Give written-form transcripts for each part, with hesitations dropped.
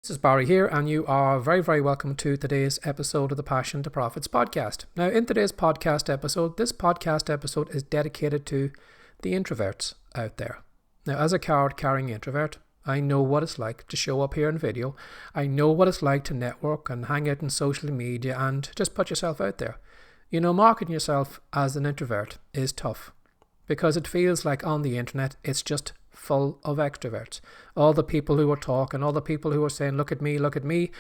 This is Barry here, and you are very, very welcome to today's episode of the Passion to Profits podcast. Now, in today's podcast episode, this podcast episode is dedicated to the introverts out there. Now, as a card-carrying introvert, I know what it's like to show up here in video. I know what it's like to network and hang out in social media and just put yourself out there. You know, marketing yourself as an introvert is tough because it feels like on the internet, it's just full of extroverts. All the people who are talking, all the people who are saying, look at me.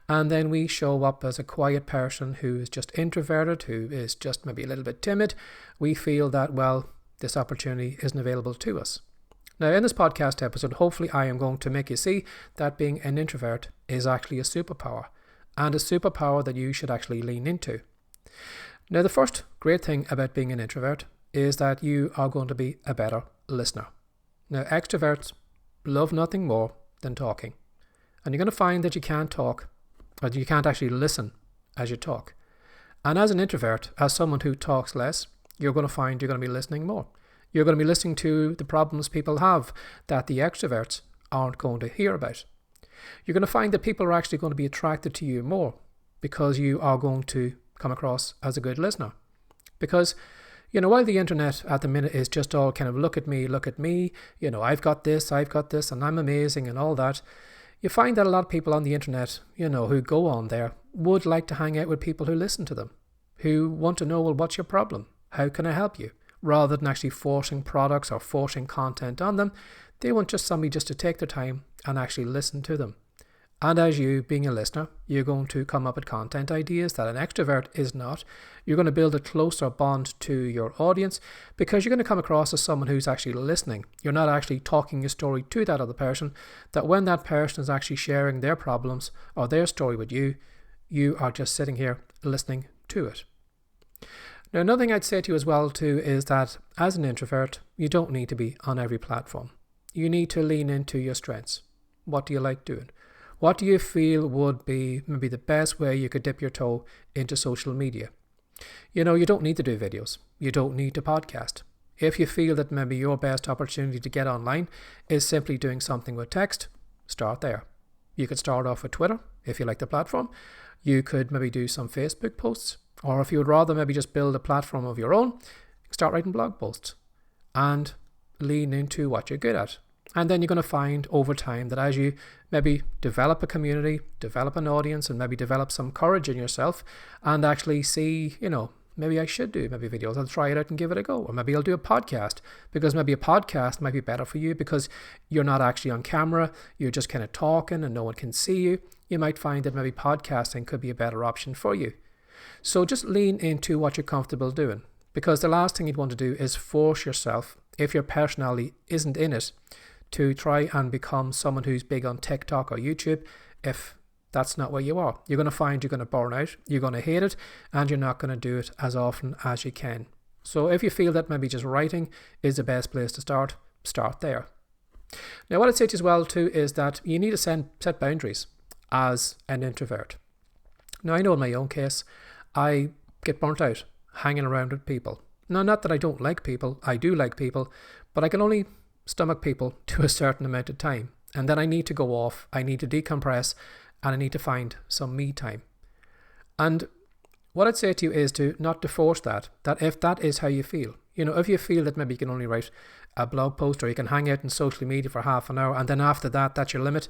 And then we show up as a quiet person who is just introverted, who is just maybe a little bit timid. We feel that, well, this opportunity isn't available to us. Now, in this podcast episode, hopefully I am going to make you see that being an introvert is actually a superpower, and a superpower that you should actually lean into. Now, the first great thing about being an introvert is that you are going to be a better listener. Now, extroverts love nothing more than talking. And you're going to find that you can't talk, or you can't actually listen as you talk. And as an introvert, as someone who talks less, you're going to find you're going to be listening more. You're going to be listening to the problems people have that the extroverts aren't going to hear about. You're going to find that people are actually going to be attracted to you more because you are going to come across as a good listener. Because while the internet at the minute is just all kind of look at me, I've got this, and I'm amazing and all that, you find that a lot of people on the internet, who go on there would like to hang out with people who listen to them, who want to know, well, what's your problem? How can I help you? Rather than actually forcing products or forcing content on them, they want just somebody just to take their time and actually listen to them. And as you, being a listener, you're going to come up with content ideas that an extrovert is not. You're going to build a closer bond to your audience because you're going to come across as someone who's actually listening. You're not actually talking a story to that other person, that when that person is actually sharing their problems or their story with you, you are just sitting here listening to it. Now, another thing I'd say to you as well too is that as an introvert, you don't need to be on every platform. You need to lean into your strengths. What do you like doing? What do you feel would be maybe the best way you could dip your toe into social media? You don't need to do videos. You don't need to podcast. If you feel that maybe your best opportunity to get online is simply doing something with text, start there. You could start off with Twitter if you like the platform. You could maybe do some Facebook posts, or if you would rather maybe just build a platform of your own, start writing blog posts and lean into what you're good at. And then you're going to find over time that as you maybe develop a community, develop an audience, and maybe develop some courage in yourself and actually see, maybe I should do maybe videos. I'll try it out and give it a go. Or maybe I'll do a podcast because maybe a podcast might be better for you because you're not actually on camera. You're just kind of talking and no one can see you. You might find that maybe podcasting could be a better option for you. So just lean into what you're comfortable doing, because the last thing you'd want to do is force yourself, if your personality isn't in it, to try and become someone who's big on TikTok or YouTube if that's not where you are. You're going to find you're going to burn out, you're going to hate it, and you're not going to do it as often as you can. So if you feel that maybe just writing is the best place to start there. Now, what I'd say to you as well too is that you need to set boundaries as an introvert. Now, I know in my own case, I get burnt out hanging around with people. Now, not that I don't like people, I do like people, but I can only stomach people to a certain amount of time, and then I need to go off, I need to decompress, and I need to find some me time. And what I'd say to you is to not to force that if that is how you feel, if you feel that maybe you can only write a blog post or you can hang out in social media for half an hour and then after that that's your limit,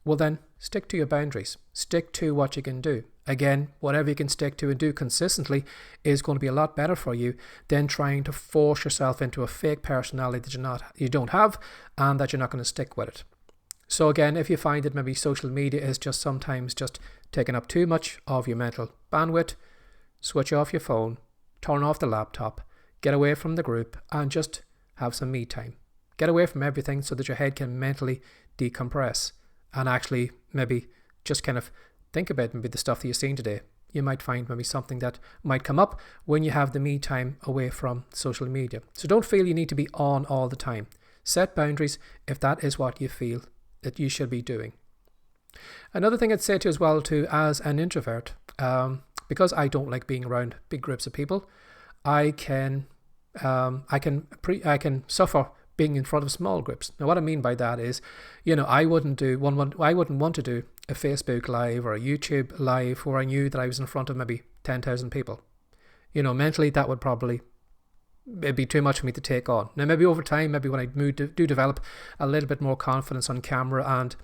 well then stick to your boundaries, stick to what you can do. Again, whatever you can stick to and do consistently is going to be a lot better for you than trying to force yourself into a fake personality that you don't have and that you're not going to stick with it. So again, if you find that maybe social media is just sometimes just taking up too much of your mental bandwidth, switch off your phone, turn off the laptop, get away from the group and just have some me time. Get away from everything so that your head can mentally decompress and actually maybe just kind of think about maybe the stuff that you've seen today. You might find maybe something that might come up when you have the me time away from social media. So don't feel you need to be on all the time. Set boundaries if that is what you feel that you should be doing. Another thing I'd say to you as well too, as an introvert, because I don't like being around big groups of people, I can suffer being in front of small groups. Now, what I mean by that is, I wouldn't want to do a Facebook Live or a YouTube Live where I knew that I was in front of maybe 10,000 people. Mentally that would probably, it'd be too much for me to take on. Now maybe over time, maybe when I do develop a little bit more confidence on camera and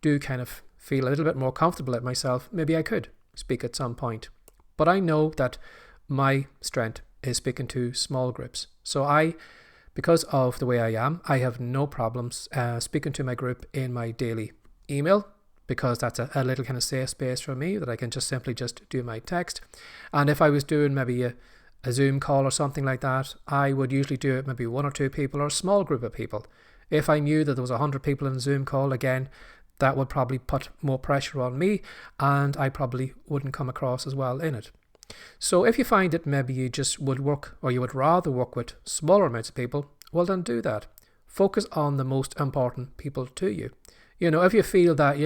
do kind of feel a little bit more comfortable at myself, maybe I could speak at some point. But I know that my strength is speaking to small groups. So because of the way I am, I have no problems speaking to my group in my daily email, because that's a little kind of safe space for me that I can just simply do my text. And if I was doing maybe a Zoom call or something like that, I would usually do it maybe 1 or 2 people or a small group of people. If I knew that there was 100 people in a Zoom call, again, that would probably put more pressure on me, and I probably wouldn't come across as well in it. So if you find that maybe you just would work, or you would rather work with smaller amounts of people, well then do that. Focus on the most important people to you. If you feel that,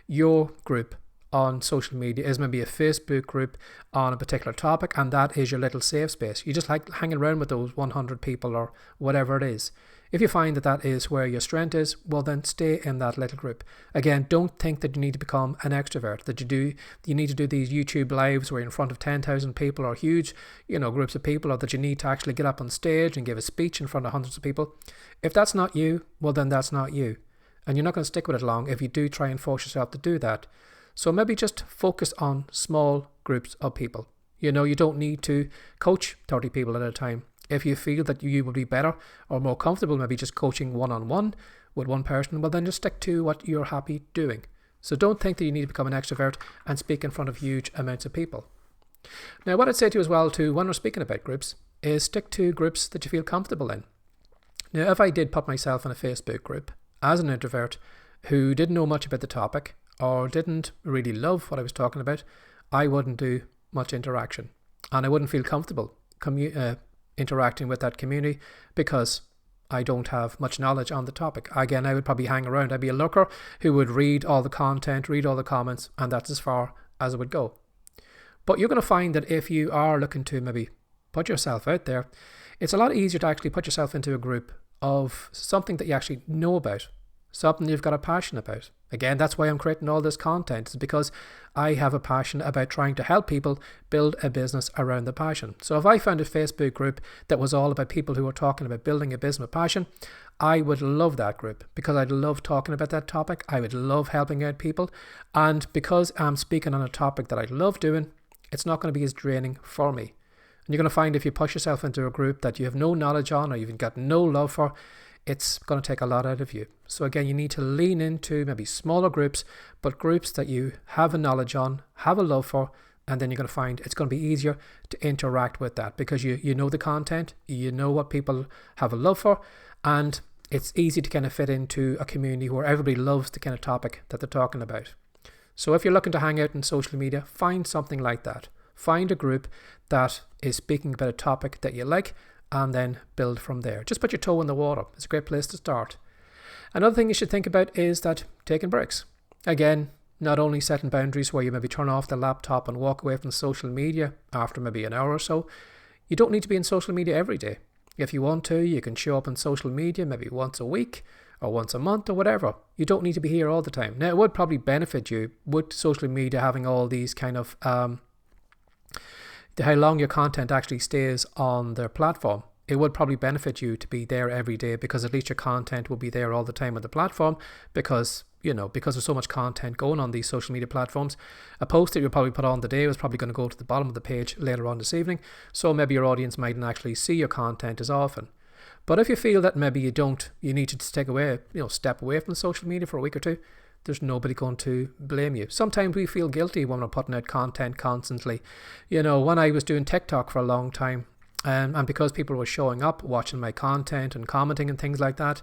your group on social media is maybe a Facebook group on a particular topic, and that is your little safe space. You just like hanging around with those 100 people or whatever it is. If you find that that is where your strength is, well then stay in that little group. Again, don't think that you need to become an extrovert, that you need to do these YouTube lives where you're in front of 10,000 people or huge, groups of people, or that you need to actually get up on stage and give a speech in front of hundreds of people. If that's not you, well then that's not you. And you're not going to stick with it long if you do try and force yourself to do that. So maybe just focus on small groups of people. You don't need to coach 30 people at a time. If you feel that you would be better or more comfortable maybe just coaching one-on-one with one person, well then just stick to what you're happy doing. So don't think that you need to become an extrovert and speak in front of huge amounts of people. Now what I'd say to you as well too, when we're speaking about groups, is stick to groups that you feel comfortable in. Now if I did put myself in a Facebook group as an introvert who didn't know much about the topic or didn't really love what I was talking about, I wouldn't do much interaction, and I wouldn't feel comfortable interacting with that community because I don't have much knowledge on the topic. Again, I would probably hang around. I'd be a lurker who would read all the content, read all the comments, and that's as far as it would go. But you're going to find that if you are looking to maybe put yourself out there, it's a lot easier to actually put yourself into a group of something that you actually know about, something you've got a passion about. Again, that's why I'm creating all this content, is because I have a passion about trying to help people build a business around the passion. So if I found a Facebook group that was all about people who were talking about building a business with passion, I would love that group because I'd love talking about that topic. I would love helping out people. And because I'm speaking on a topic that I love doing, it's not going to be as draining for me. And you're going to find if you push yourself into a group that you have no knowledge on or you've got no love for, it's going to take a lot out of you. So again, you need to lean into maybe smaller groups, but groups that you have a knowledge on, have a love for, and then you're going to find it's going to be easier to interact with that because you know the content, you know what people have a love for, and it's easy to kind of fit into a community where everybody loves the kind of topic that they're talking about. So if you're looking to hang out in social media, find something like that. Find a group that is speaking about a topic that you like, and then build from there. Just put your toe in the water. It's a great place to start. Another thing you should think about is that taking breaks. Again, not only setting boundaries where you maybe turn off the laptop and walk away from social media after maybe an hour or so. You don't need to be in social media every day. If you want to, you can show up on social media maybe once a week or once a month or whatever. You don't need to be here all the time. Now, it would probably benefit you with social media having all these kind of how long your content actually stays on their platform. It would probably benefit you to be there every day because at least your content will be there all the time on the platform because there's so much content going on these social media platforms. A post that you'll probably put on the day is probably going to go to the bottom of the page later on this evening. So maybe your audience mightn't actually see your content as often. But if you feel that maybe you need to step away from social media for a week or two, there's nobody going to blame you. Sometimes we feel guilty when we're putting out content constantly. When I was doing TikTok for a long time, and because people were showing up, watching my content and commenting and things like that,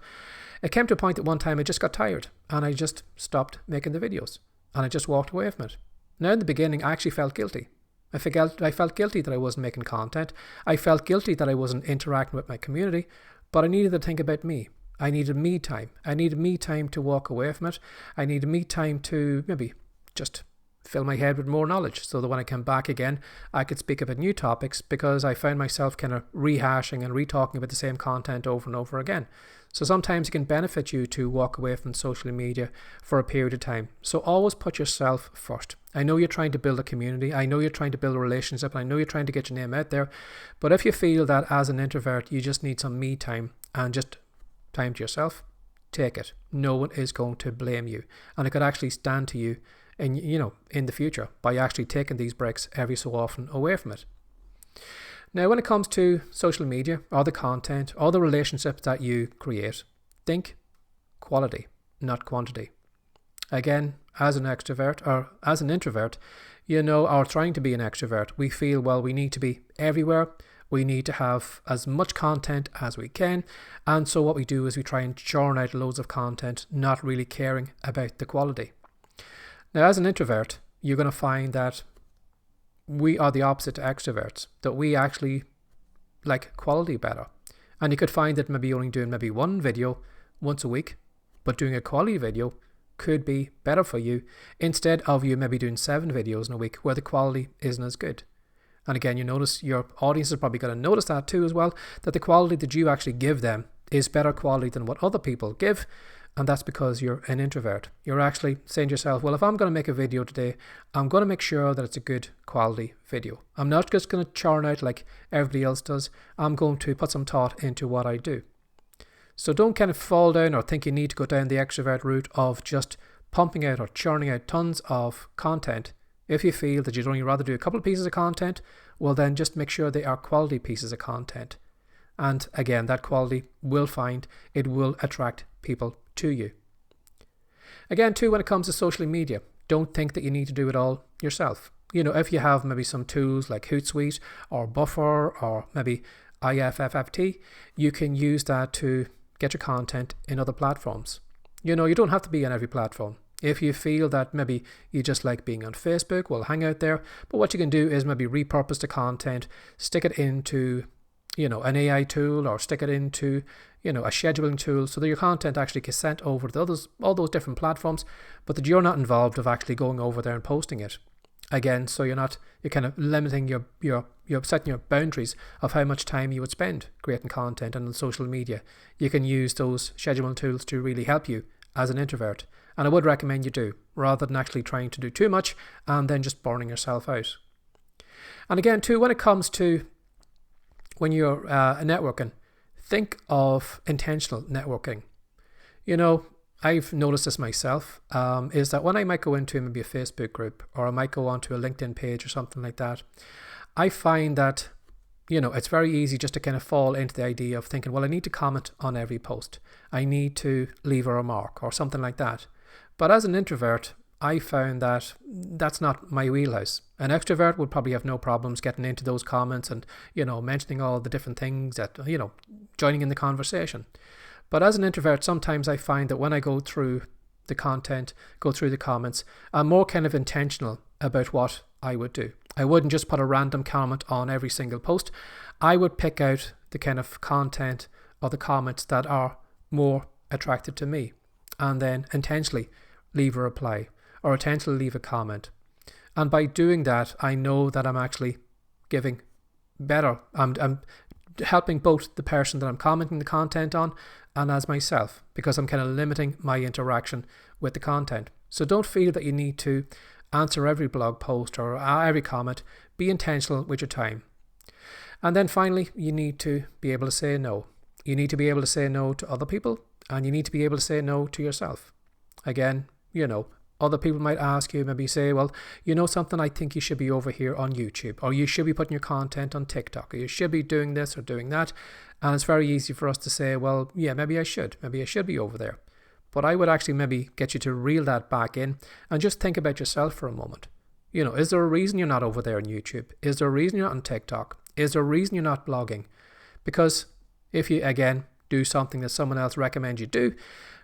it came to a point that one time I just got tired and I just stopped making the videos and I just walked away from it. Now in the beginning, I actually felt guilty. I felt guilty that I wasn't making content. I felt guilty that I wasn't interacting with my community, but I needed to think about me. I needed me time. I needed me time to walk away from it. I needed me time to maybe just fill my head with more knowledge so that when I come back again, I could speak about new topics, because I found myself kind of rehashing and re-talking about the same content over and over again. So sometimes it can benefit you to walk away from social media for a period of time. So always put yourself first. I know you're trying to build a community. I know you're trying to build a relationship. I know you're trying to get your name out there. But if you feel that as an introvert, you just need some me time and just time to yourself, take it. No one is going to blame you. And it could actually stand to you in the future by actually taking these breaks every so often away from it. Now, when it comes to social media or the content or the relationships that you create, think quality, not quantity. Again, as an extrovert or as an introvert, or trying to be an extrovert, we feel, well, we need to be everywhere. We need to have as much content as we can. And so what we do is we try and churn out loads of content, not really caring about the quality. Now, as an introvert, you're going to find that we are the opposite to extroverts, that we actually like quality better. And you could find that maybe only doing maybe one video once a week, but doing a quality video could be better for you instead of you maybe doing 7 videos in a week where the quality isn't as good. And again, you notice your audience is probably going to notice that too as well, that the quality that you actually give them is better quality than what other people give. And that's because you're an introvert. You're actually saying to yourself, well, if I'm going to make a video today, I'm going to make sure that it's a good quality video. I'm not just going to churn out like everybody else does. I'm going to put some thought into what I do. So don't kind of fall down or think you need to go down the extrovert route of just pumping out or churning out tons of content. If you feel that you'd only rather do a couple of pieces of content, well then just make sure they are quality pieces of content. And again, that quality will attract people to you. Again, too, when it comes to social media, don't think that you need to do it all yourself. If you have maybe some tools like Hootsuite or Buffer or maybe IFFT, you can use that to get your content in other platforms. You don't have to be on every platform. If you feel that maybe you just like being on Facebook, well, hang out there. But what you can do is maybe repurpose the content, stick it into an AI tool, or stick it into a scheduling tool, so that your content actually gets sent over to all those different platforms, but that you're not involved of actually going over there and posting it. Again, so you're kind of limiting you're setting your boundaries of how much time you would spend creating content on social media. You can use those scheduling tools to really help you as an introvert. And I would recommend you do, rather than actually trying to do too much and then just burning yourself out. And again, too, when it comes to when you're networking, think of intentional networking. I've noticed this myself, is that when I might go into maybe a Facebook group, or I might go onto a LinkedIn page or something like that, I find that, it's very easy just to kind of fall into the idea of thinking, well, I need to comment on every post. I need to leave a remark or something like that. But as an introvert, I found that that's not my wheelhouse. An extrovert would probably have no problems getting into those comments and, mentioning all the different things that, joining in the conversation. But as an introvert, sometimes I find that when I go through the content, go through the comments, I'm more kind of intentional about what I would do. I wouldn't just put a random comment on every single post. I would pick out the kind of content or the comments that are more attractive to me, and then intentionally leave a reply or intentionally leave a comment. And by doing that, I know that I'm actually giving better. I'm helping both the person that I'm commenting the content on and as myself, because I'm kind of limiting my interaction with the content. So don't feel that you need to answer every blog post or every comment. Be intentional with your time. And then finally, you need to be able to say no. You need to be able to say no to other people, and you need to be able to say no to yourself. Again, other people might ask you, maybe say, well, something, I think you should be over here on YouTube, or you should be putting your content on TikTok, or you should be doing this or doing that. And it's very easy for us to say, well, yeah, maybe I should be over there. But I would actually maybe get you to reel that back in and just think about yourself for a moment. Is there a reason you're not over there on YouTube? Is there a reason you're not on TikTok? Is there a reason you're not blogging? Because if you, again, do something that someone else recommends you do,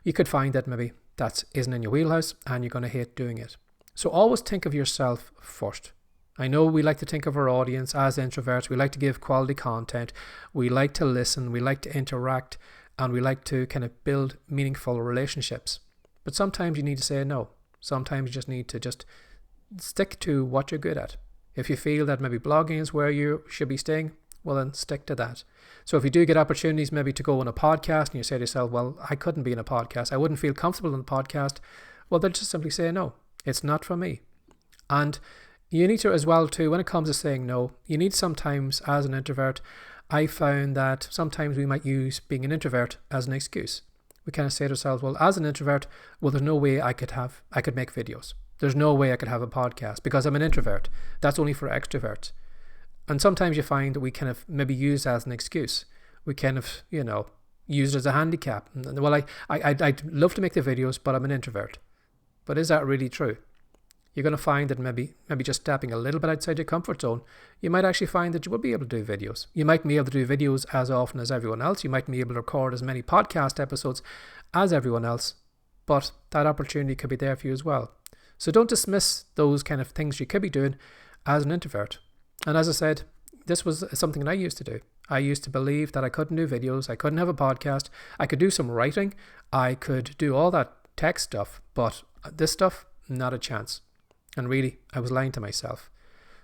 you could find that maybe that isn't in your wheelhouse and you're going to hate doing it. So always think of yourself first. I know we like to think of our audience as introverts. We like to give quality content. We like to listen. We like to interact. And we like to kind of build meaningful relationships. But sometimes you need to say no. Sometimes you just need to stick to what you're good at. If you feel that maybe blogging is where you should be staying, well then stick to that. So if you do get opportunities maybe to go on a podcast and you say to yourself, well, I couldn't be in a podcast, I wouldn't feel comfortable in a podcast, well then just simply say no, it's not for me. And you need to as well too, when it comes to saying no, you need sometimes as an introvert, I found that sometimes we might use being an introvert as an excuse. We kind of say to ourselves, well, as an introvert, well, there's no way I could make videos. There's no way I could have a podcast because I'm an introvert. That's only for extroverts. And sometimes you find that we kind of maybe use as an excuse. We kind of, use it as a handicap. Well, I'd love to make the videos, but I'm an introvert. But is that really true? You're going to find that maybe just stepping a little bit outside your comfort zone, you might actually find that you will be able to do videos. You might be able to do videos as often as everyone else. You might be able to record as many podcast episodes as everyone else, but that opportunity could be there for you as well. So don't dismiss those kind of things you could be doing as an introvert. And as I said, this was something that I used to do. I used to believe that I couldn't do videos, I couldn't have a podcast, I could do some writing, I could do all that tech stuff, but this stuff, not a chance. And really, I was lying to myself.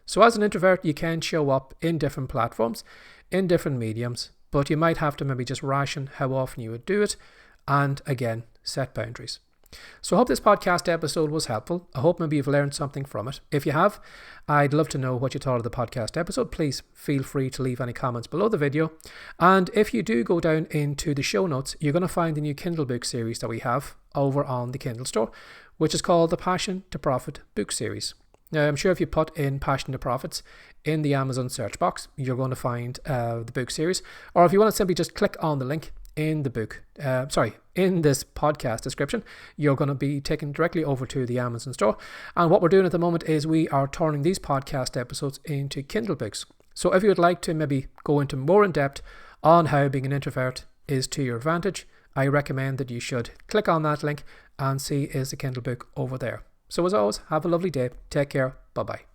So as an introvert, you can show up in different platforms, in different mediums, but you might have to maybe just ration how often you would do it, and again, set boundaries. So I hope this podcast episode was helpful. I hope maybe you've learned something from it. If you have, I'd love to know what you thought of the podcast episode. Please feel free to leave any comments below the video. And if you do go down into the show notes, you're going to find the new Kindle book series that we have over on the Kindle store, which is called the Passion to Profit book series. Now, I'm sure if you put in Passion to Profits in the Amazon search box, you're going to find the book series. Or if you want to simply just click on the link in the book, in this podcast description, you're going to be taken directly over to the Amazon store. And what we're doing at the moment is we are turning these podcast episodes into Kindle books. So if you would like to maybe go into more in depth on how being an introvert is to your advantage, I recommend that you should click on that link and see is the Kindle book over there. So as always, have a lovely day. Take care. Bye-bye.